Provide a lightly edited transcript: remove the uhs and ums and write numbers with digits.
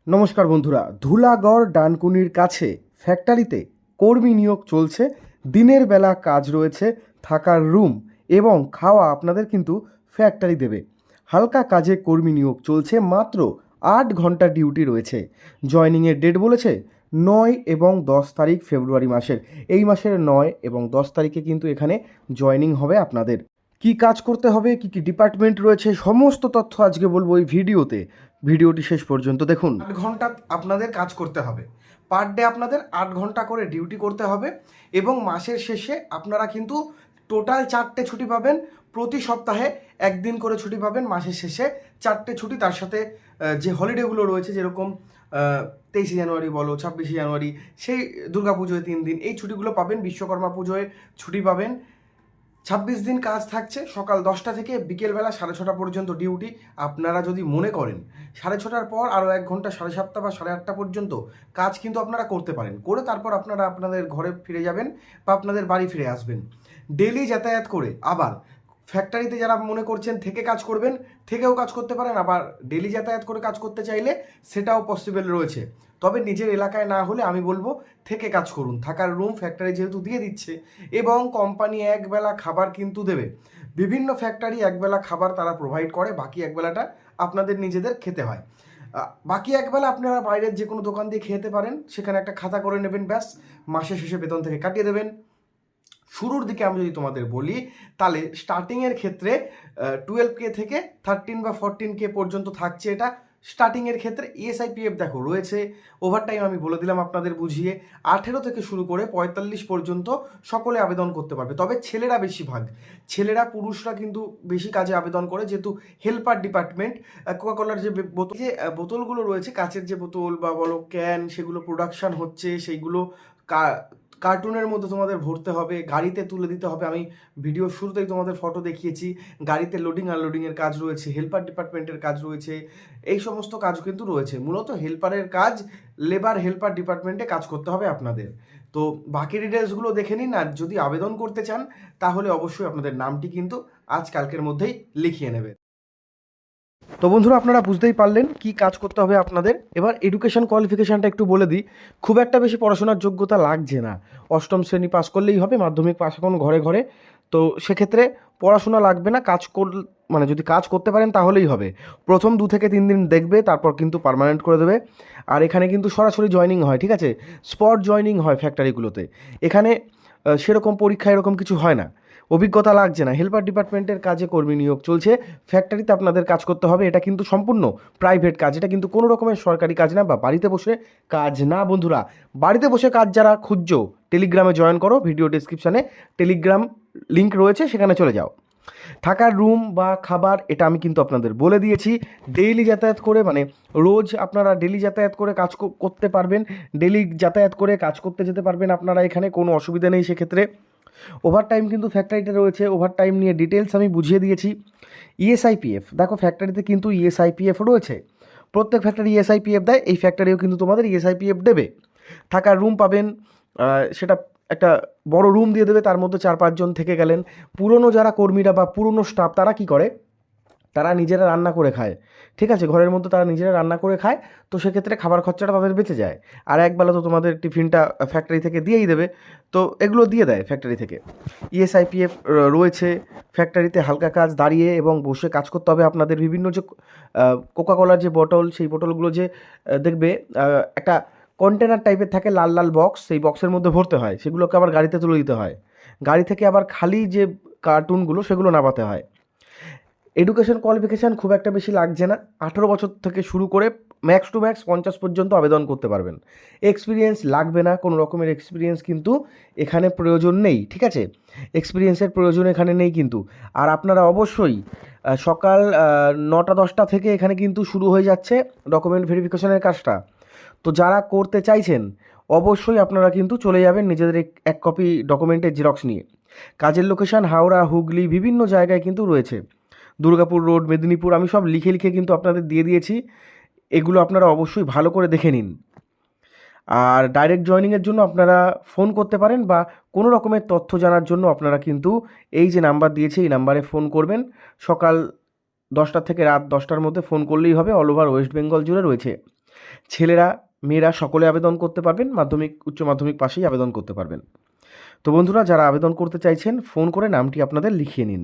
নমস্কার বন্ধুরা, ধুলাগড় ডানকুনির কাছে ফ্যাক্টরিতে কর্মী নিয়োগ চলছে। দিনের বেলা কাজ রয়েছে, থাকার রুম এবং খাওয়া আপনাদের কিন্তু ফ্যাক্টরি দেবে। হালকা কাজে কর্মী নিয়োগ চলছে, মাত্র 8 ঘন্টা ডিউটি রয়েছে। জয়নিংয়ের ডেট বলেছে 9 এবং 10 তারিখ ফেব্রুয়ারি মাসের। এই মাসের 9 এবং 10 তারিখে কিন্তু এখানে জয়নিং হবে আপনাদের। কি কাজ করতে হবে, কি কি ডিপার্টমেন্ট রয়েছে, সমস্ত তথ্য আজকে বলবো এই ভিডিওতে। ভিডিওটি শেষ পর্যন্ত দেখুন। 8 ঘন্টা আপনাদের কাজ করতে হবে, পার ডে আপনাদের 8 ঘন্টা করে ডিউটি করতে হবে এবং মাসের শেষে আপনারা কিন্তু টোটাল 4টে ছুটি পাবেন। প্রতি সপ্তাহে একদিন করে ছুটি পাবেন, মাসের শেষে 4টে ছুটি। তার সাথে যে হলিডেগুলো রয়েছে, যেরকম 23শে জানুয়ারি বলো, 26শে জানুয়ারি, সেই দুর্গাপুজোয় 3 দিন এই ছুটিগুলো পাবেন। বিশ্বকর্মা পুজোয় ছুটি পাবেন। 26 দিন কাজ থাকছে, সকাল 10টা থেকে বিকেলবেলা 6:30 পর্যন্ত ডিউটি। আপনারা যদি মনে করেন 6:30টার পর আরও 1 ঘন্টা 7:30 বা 8:30 পর্যন্ত কাজ কিন্তু আপনারা করতে পারেন, করে তারপর আপনারা আপনাদের ঘরে ফিরে যাবেন বা আপনাদের বাড়ি ফিরে আসবেন। ডেলি যাতায়াত করে আবার ফ্যাক্টরিতে যারা মনে করছেন থেকে কাজ করবেন, থেকেও কাজ করতে পারেন। আবার ডেলি যাতায়াত করে কাজ করতে চাইলে সেটাও পসিবল রয়েছে। তবে নিজের এলাকায় না হলে আমি বলবো থেকে কাজ করুন। থাকার রুম ফ্যাক্টরি যেহেতু দিয়ে দিচ্ছে এবং কোম্পানি একবেলা খাবার কিন্তু দেবে। বিভিন্ন ফ্যাক্টরি একবেলা খাবার তারা প্রোভাইড করে, বাকি একবেলাটা আপনাদের নিজেদের খেতে হয়। বাকি একবেলা আপনারা বাইরের যে কোনো দোকান দিয়ে খেতে পারেন, সেখানে একটা খাতা করে নেবেন, ব্যাস মাসের শেষে বেতন থেকে কাটিয়ে দেবেন। শুরুর দিকে আমি যদি তোমাদের বলি, তাহলে স্টার্টিংয়ের ক্ষেত্রে 12K থেকে 13 বা 14K পর্যন্ত থাকছে। এটা স্টার্টিংয়ের ক্ষেত্রে ESIPF দেখো রয়েছে। ওভারটাইম আমি বলে দিলাম আপনাদের বুঝিয়ে। 18 থেকে শুরু করে 45 পর্যন্ত সকলে আবেদন করতে পারবে। তবে ছেলেরা বেশিরভাগ, পুরুষরা কিন্তু বেশি কাজে আবেদন করে, যেহেতু হেল্পার ডিপার্টমেন্ট। কোকাকোলার যে বোতলগুলো রয়েছে, কাচের যে বোতল বা বলো ক্যান, সেগুলো প্রোডাকশান হচ্ছে, সেইগুলো কার্টুনের মধ্যে তোমাদের ভরতে হবে, গাড়িতে তুলে দিতে হবে। আমি ভিডিও শুরুতেই তোমাদের ফটো দেখিয়েছি। গাড়িতে লোডিং আনলোডিংয়ের কাজ রয়েছে, হেল্পার ডিপার্টমেন্টের কাজ রয়েছে, এই সমস্ত কাজ কিন্তু রয়েছে। মূলত হেল্পারের কাজ লেবার হেল্পার ডিপার্টমেন্টে কাজ করতে হবে আপনাদের। তো বাকি ডিটেলসগুলো দেখে নিন। আর যদি আবেদন করতে চান তাহলে অবশ্যই আপনাদের নামটি কিন্তু আজ কালকের মধ্যেই লিখিয়ে নেবে। তো বন্ধুরা, আপনারা বুঝতেই পারলেন কি কাজ করতে হবে আপনাদের। এবার এডুকেশন কোয়ালিফিকেশানটা একটু বলে দিই। খুব একটা বেশি পড়াশোনার যোগ্যতা লাগছে না, 8ম শ্রেণী পাস করলেই হবে। মাধ্যমিক পাস এখন ঘরে ঘরে, তো সেক্ষেত্রে পড়াশোনা লাগবে না। মানে যদি কাজ করতে পারেন তাহলেই হবে। প্রথম 2 থেকে 3 দিন দেখবে, তারপর কিন্তু পার্মানেন্ট করে দেবে। আর এখানে কিন্তু সরাসরি জয়নিং হয়, ঠিক আছে? স্পট জয়নিং হয় ফ্যাক্টরিগুলোতে। এখানে সেরকম পরীক্ষা এরকম কিছু হয় না, অভিজ্ঞতা লাগছে না। হেল্পার ডিপার্টমেন্টের কাজে কর্মী নিয়োগ চলছে, ফ্যাক্টরিতে আপনাদের কাজ করতে হবে। এটা কিন্তু সম্পূর্ণ প্রাইভেট কাজ, এটা কিন্তু কোনো রকমের সরকারি কাজ না বা বাড়িতে বসে কাজ না। বন্ধুরা, বাড়িতে বসে কাজ যারা খুঁজছো, টেলিগ্রামে জয়েন করো। ভিডিও ডেসক্রিপশানে টেলিগ্রাম লিঙ্ক রয়েছে, সেখানে চলে যাও। থাকার রুম বা খাবার এটা আমি কিন্তু আপনাদের বলে দিয়েছি। ডেইলি যাতায়াত করে, মানে রোজ আপনারা ডেলি যাতায়াত করে কাজ করতে পারবেন, ডেলি যাতায়াত করে কাজ করতে যেতে পারবেন আপনারা। এখানে কোনো অসুবিধা নেই সেক্ষেত্রে। ওভারটাইম কিন্তু ফ্যাক্টরিতে রয়েছে, ওভারটাইম নিয়ে ডিটেলস আমি বুঝিয়ে দিয়েছি। ESIPF দেখো, ফ্যাক্টরিতে কিন্তু ESIPF রয়েছে। প্রত্যেক ফ্যাক্টরি ESIPF দেয়, এই ফ্যাক্টরিও কিন্তু তোমাদের ESIPF দেবে। থাকার রুম পাবেন, সেটা একটা বড় রুম দিয়ে দেবে, তার মধ্যে 4-5 জন থেকে গেলেন। পুরনো যারা কর্মীরা বা পুরনো স্টাফ, তারা কি করে, তারা নিজেরা রান্না করে খায়, ঠিক আছে? ঘরের মধ্যে তারা নিজেরা রান্না করে খায়, তো সেক্ষেত্রে খাবার খরচাটা তাদের বেঁচে যায়। আর একবেলা তো তোমাদের টিফিনটা ফ্যাক্টরি থেকে দিয়েই দেবে, তো এগুলো দিয়ে দেয় ফ্যাক্টরি থেকে। ESIPF রয়েছে। ফ্যাক্টরিতে হালকা কাজ, দাঁড়িয়ে এবং বসে কাজ করতে হবে আপনাদের। বিভিন্ন যে কোকাকোলার যে বটল, সেই বটলগুলো যে দেখবে একটা কন্টেনার টাইপের থাকে, লাল লাল বক্স, সেই বক্সের মধ্যে ভরতে হয়, সেগুলোকে আবার গাড়িতে তুলে দিতে হয়। গাড়ি থেকে আবার খালি যে কার্টুনগুলো, সেগুলো নামাতে হয়। এডুকেশন কোয়ালিফিকেশান খুব একটা বেশি লাগছে না। 18 বছর থেকে শুরু করে ম্যাক্স টু ম্যাক্স 50 পর্যন্ত আবেদন করতে পারবেন। এক্সপিরিয়েন্স লাগবে না, কোনো রকমের এক্সপিরিয়েন্স কিন্তু এখানে প্রয়োজন নেই, ঠিক আছে? এক্সপিরিয়েন্সের প্রয়োজন এখানে নেই কিন্তু। আর আপনারা অবশ্যই সকাল 9টা-10টা থেকে এখানে কিন্তু শুরু হয়ে যাচ্ছে ডকুমেন্ট ভেরিফিকেশনের কাজটা। তো যারা করতে চাইছেন অবশ্যই আপনারা কিন্তু চলে যাবেন নিজেদের এক কপি ডকুমেন্টের জেরক্স নিয়ে। কাজের লোকেশান হাওড়া, হুগলি, বিভিন্ন জায়গায় কিন্তু রয়েছে। দুর্গাপুর রোড, মেদিনীপুর, আমি সব লিখে লিখে কিন্তু আপনাদের দিয়ে দিয়েছি। এগুলো আপনারা অবশ্যই ভালো করে দেখে নিন। আর ডাইরেক্ট জয়েনিংয়ের জন্য আপনারা ফোন করতে পারেন, বা কোনো রকমের তথ্য জানার জন্য আপনারা কিন্তু এই যে নাম্বার দিয়েছে, এই নাম্বারে ফোন করবেন। সকাল 10টা থেকে রাত 10টার মধ্যে ফোন করলেই হবে। অল ওভার ওয়েস্ট বেঙ্গল জুড়ে রয়েছে। ছেলেরা মেয়েরা সকলে আবেদন করতে পারবেন, মাধ্যমিক উচ্চ মাধ্যমিক পাশেই আবেদন করতে পারবেন। তো বন্ধুরা, যারা আবেদন করতে চাইছেন ফোন করে নামটি আপনাদের লিখিয়ে নিন।